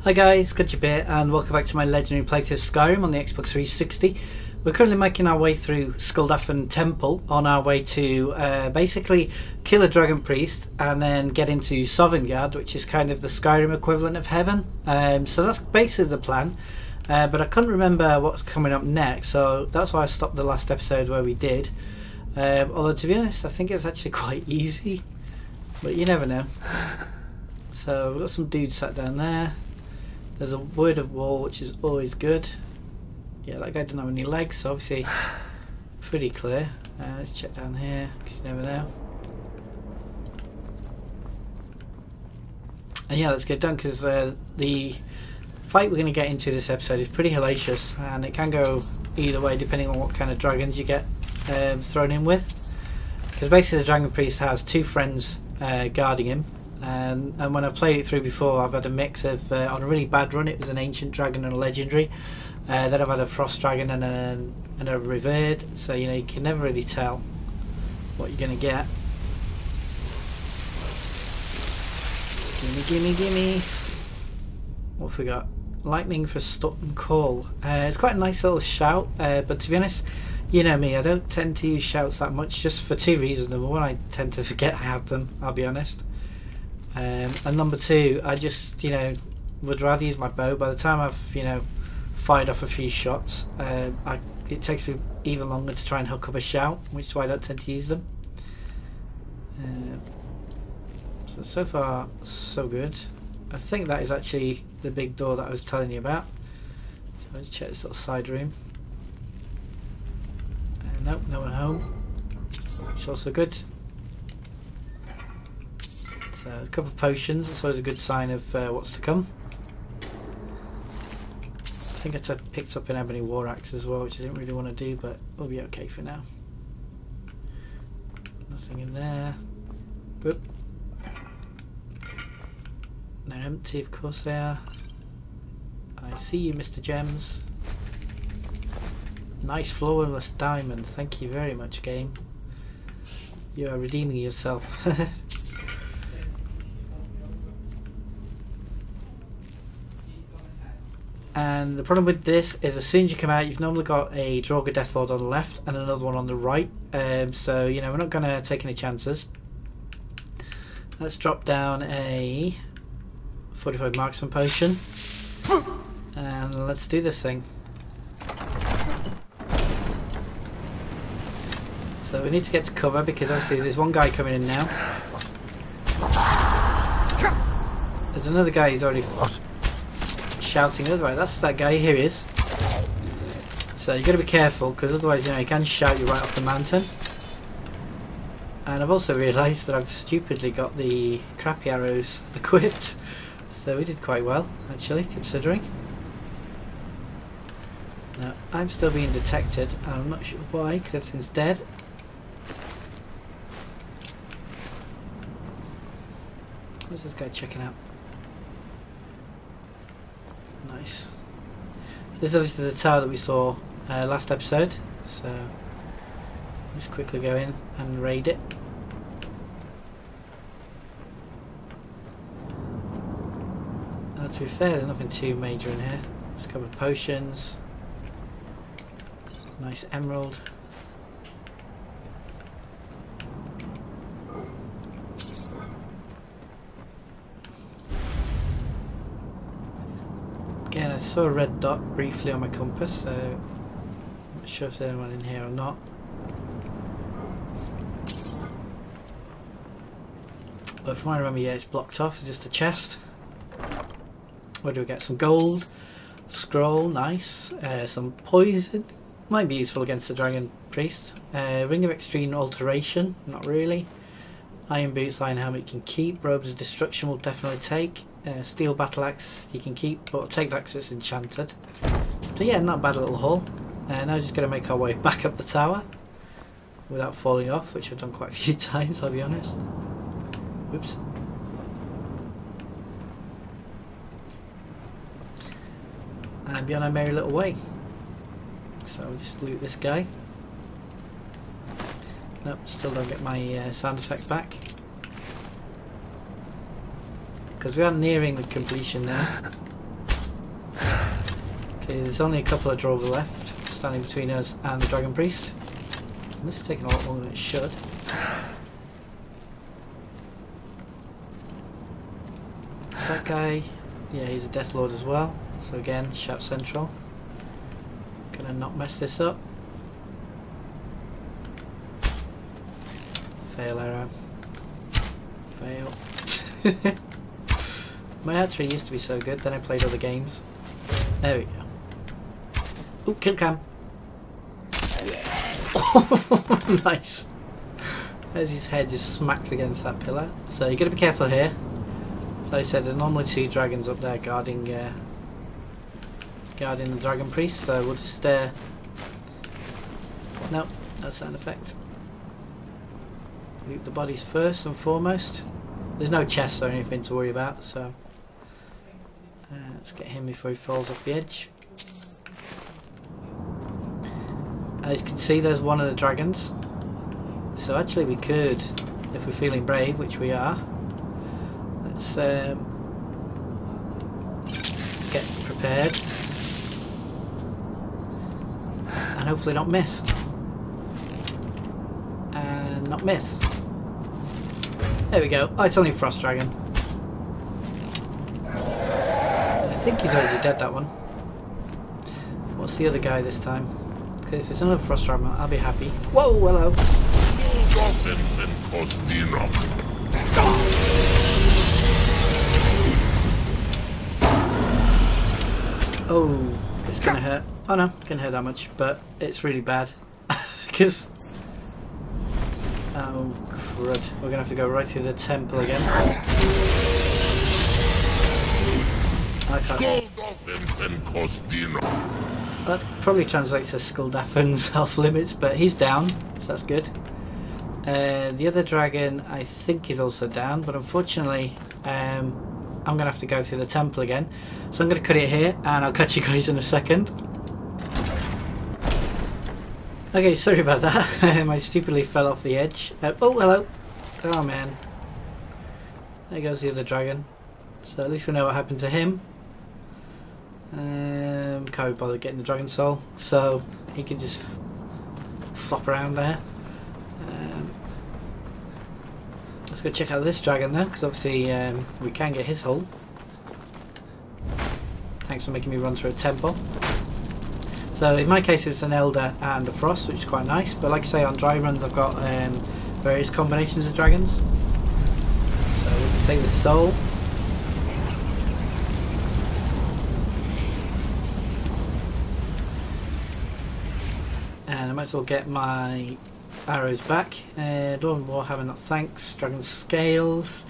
Hi guys, Good and welcome back to my legendary playthrough of Skyrim on the Xbox 360. We're currently making our way through Skuldafn Temple on our way to basically kill a dragon priest and then get into Sovngarde, which is kind of the Skyrim equivalent of heaven. So that's basically the plan, but I couldn't remember what's coming up next, so that's why I stopped the last episode where we did. Although to be honest, I think it's actually quite easy, but you never know. So we've got some dudes sat down there. There's a word of wall, which is always good. Yeah, that guy didn't have any legs, so obviously pretty clear. Let's check down here, because you never know. And yeah, let's get done, because the fight we're going to get into this episode is pretty hellacious, and it can go either way depending on what kind of dragons you get thrown in with. Because basically the dragon priest has two friends guarding him. And when I've played it through before, I've had a mix of on a really bad run it was an ancient dragon and a legendary, then I've had a frost dragon and a revered, so you know you can never really tell what you're gonna get. Gimme. What have we got? Lightning for Stutton Call. It's quite a nice little shout, but to be honest, you know me, I don't tend to use shouts that much, just for two reasons. Number one, I tend to forget I have them, I'll be honest. And number two, I just, you know, would rather use my bow. By the time I've, you know, fired off a few shots, it takes me even longer to try and hook up a shout, which is why I don't tend to use them. So far, so good. I think that is actually the big door that I was telling you about. So let's check this little side room. Nope, no one home. Which is also good. So a couple of potions, that's always a good sign of what's to come. I think I picked up an ebony war axe as well, which I didn't really want to do, but we'll be okay for now. Nothing in there. Boop. They're empty, of course they are. I see you, Mr. Gems. Nice flawless diamond, thank you very much, game. You are redeeming yourself. And the problem with this is as soon as you come out, you've normally got a Draugr Deathlord on the left and another one on the right. So, you know, we're not going to take any chances. Let's drop down a 45 marksman potion. And let's do this thing. So we need to get to cover because obviously there's one guy coming in now. There's another guy who's already shouting the other way. That's that guy, here he is. So you've got to be careful because otherwise, you know, he can shout you right off the mountain. And I've also realised that I've stupidly got the crappy arrows equipped. So we did quite well, actually, considering. Now, I'm still being detected and I'm not sure why because everything's dead. What's this guy checking out? Nice. This is obviously the tower that we saw last episode, so just quickly go in and raid it. To be fair, there's nothing too major in here. There's a couple of potions. Nice emerald. Again, I saw a red dot briefly on my compass, so I'm not sure if there's anyone in here or not. But from what I remember, yeah, it's blocked off. It's just a chest. Where do we get? Some gold, scroll, nice. Some poison, might be useful against the dragon priest. Ring of extreme alteration, not really. Iron boots, iron helmet you can keep. Robes of destruction will definitely take. Steel battle axe you can keep, but I'll take that because it's enchanted. So yeah, not a bad little haul. Now just going to make our way back up the tower without falling off, which I've done quite a few times, I'll be honest. Whoops. And be on our merry little way. So we'll just loot this guy. Nope, still don't get my sound effect back. Because we are nearing the completion now. Okay, there's only a couple of drawers left, standing between us and the Dragon Priest. And this is taking a lot longer than it should. Is that guy? Yeah, he's a Death Lord as well. So again, shout central. Gonna not mess this up. Fail arrow. Fail. My archery used to be so good, then I played other games. There we go. Ooh, kill cam. Nice. There's his head just smacks against that pillar. So you got to be careful here. As I said, there's normally 2 dragons up there guarding the Dragon Priest. So we'll just no sound effect. Loot the bodies first and foremost. There's no chests or anything to worry about, so let's get him before he falls off the edge. As you can see, there's one of the dragons. So actually we could, if we're feeling brave, which we are, let's get prepared and hopefully not miss. And not miss. There we go. Oh, it's only a Frost Dragon. I think he's already dead, that one. What's the other guy this time? Because if it's another Frost Dragon, I'll be happy. Whoa, hello. Oh, it's gonna hurt. Oh no, it can't hurt that much, but it's really bad. Because... oh crud, we're gonna have to go right through the temple again. That probably translates to Skuldafn's health limits, but he's down, so that's good. The other dragon I think is also down, but unfortunately I'm going to have to go through the temple again. So I'm going to cut it here and I'll catch you guys in a second. Okay, sorry about that. I stupidly fell off the edge. Oh, hello. Oh man. There goes the other dragon. So at least we know what happened to him. Can't be bothered getting the dragon soul, so he can just flop around there. Let's go check out this dragon though, because obviously we can get his hull. Thanks for making me run through a temple. So in my case it's an Elder and a Frost, which is quite nice, but like I say, on dry runs I've got various combinations of dragons. So we can take the soul. And I might as well get my arrows back. Don't more having that, thanks. Dragon scales.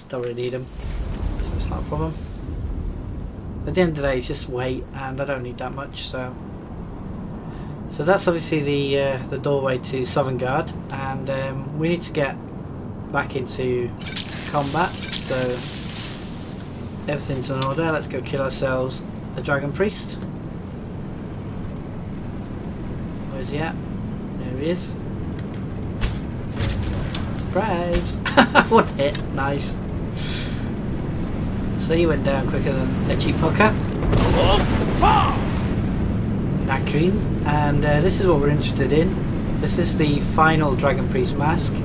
Don't really need them, so it's not a problem. At the end of the day, it's just weight, and I don't need that much. So that's obviously the doorway to Sovngarde, and we need to get back into combat. So everything's in order. Let's go kill ourselves a Dragon Priest. Where's he at? There he is. Surprise! One hit, nice. So he went down quicker than Echi Poka. Nahkriin, and this is what we're interested in. This is the final Dragon Priest mask.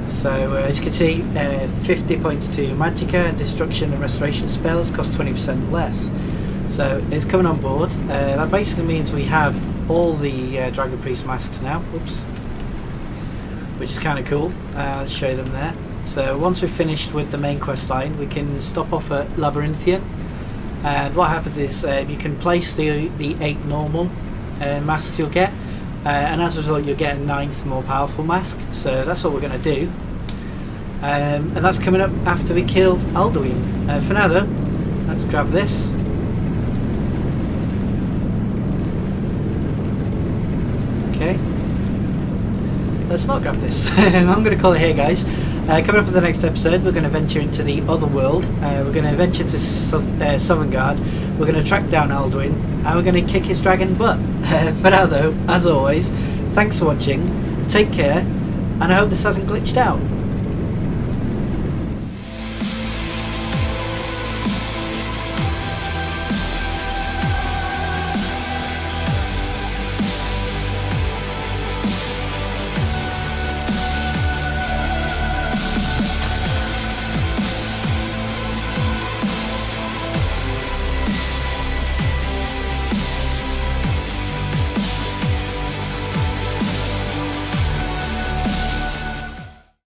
So as you can see, 50 points to Magicka, Destruction and Restoration spells cost 20% less. So it's coming on board. That basically means we have all the Dragon Priest masks now. Oops. Which is kind of cool. Let's show them there. So once we've finished with the main quest line, we can stop off at Labyrinthian, and what happens is you can place the 8 normal masks you'll get, and as a result you'll get a 9th more powerful mask. So that's what we're going to do, and that's coming up after we kill Alduin. For now though, let's grab this. Okay. Let's not grab this. I'm going to call it here, guys. Coming up in the next episode, we're going to venture into the other world. We're going to venture to Sovngarde. We're going to track down Alduin, and we're going to kick his dragon butt. For now, though, as always, thanks for watching. Take care, and I hope this hasn't glitched out.